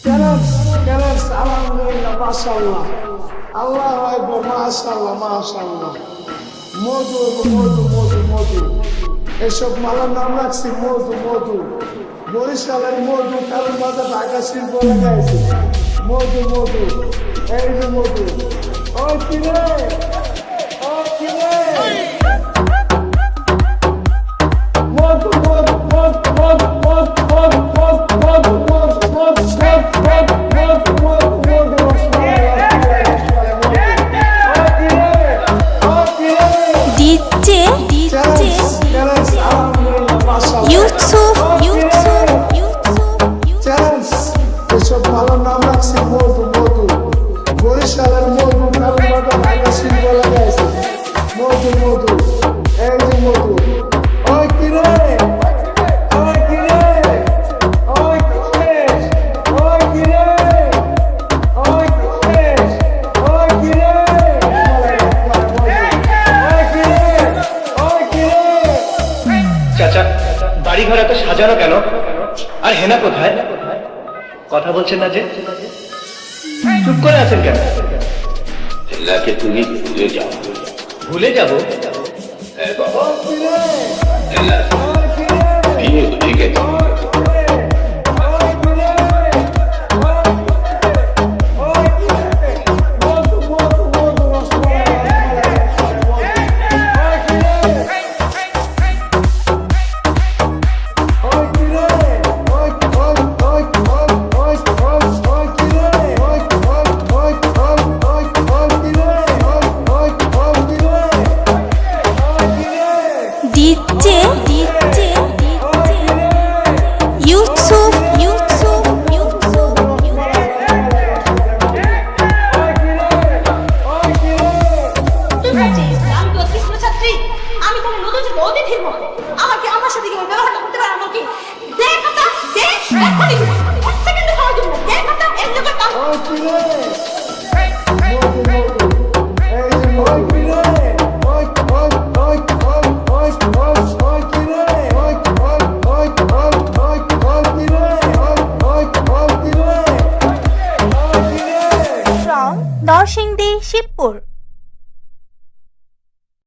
Challenge challenge আলহামদুলিল্লাহ মাশাআল্লাহ আল্লাহু আকবার মাশাআল্লাহ মাশাআল্লাহ মধু মধু মধু মধু এসব মালার নাম রাখছি মধু মধু বরিশালের মধু কারণ বাজার ঢাকা শিল্প লাগাইছে মধু মধু এই যে মধু ও কিরে ও কিরে মধু মধু মধু মধু মধু মধু মধু মধু ডিজে ইউসুফ এসব ভালো নাম রাখছি মধু মধু বরিশালের মধু কালবাটা ঢাকা শিল্প লাগাইছে মধু মধু এই যে মধু ওই কিরে ওই কিরে ওই কিরে ওই কিরে ওই কিরে ওই কিরে ওই কিরে চাচা বাড়ি ঘর এত সাজানো কেন? আর হেনা কোথায়? কথা বলছেন না যে, চুপ করে আছেন কেন? হেনাকে তুমি ভুলে যাও। ভুলে যাবো? হ্যাঁ বাবা, হেনা বিয়ে হয়ে গেছে। ডিজে ইউসুফ আমি কোনো নতুন অতিথির মতো আমাকে আমার সাথে কিভাবে ব্যবহারটা করতে পারে আমাকে দেখ কথা দেখ এখনই এক সেকেন্ডে খাওয়ার জন্য দেখ কথা এমনি করতাম from নরসিংদী শিবপুর।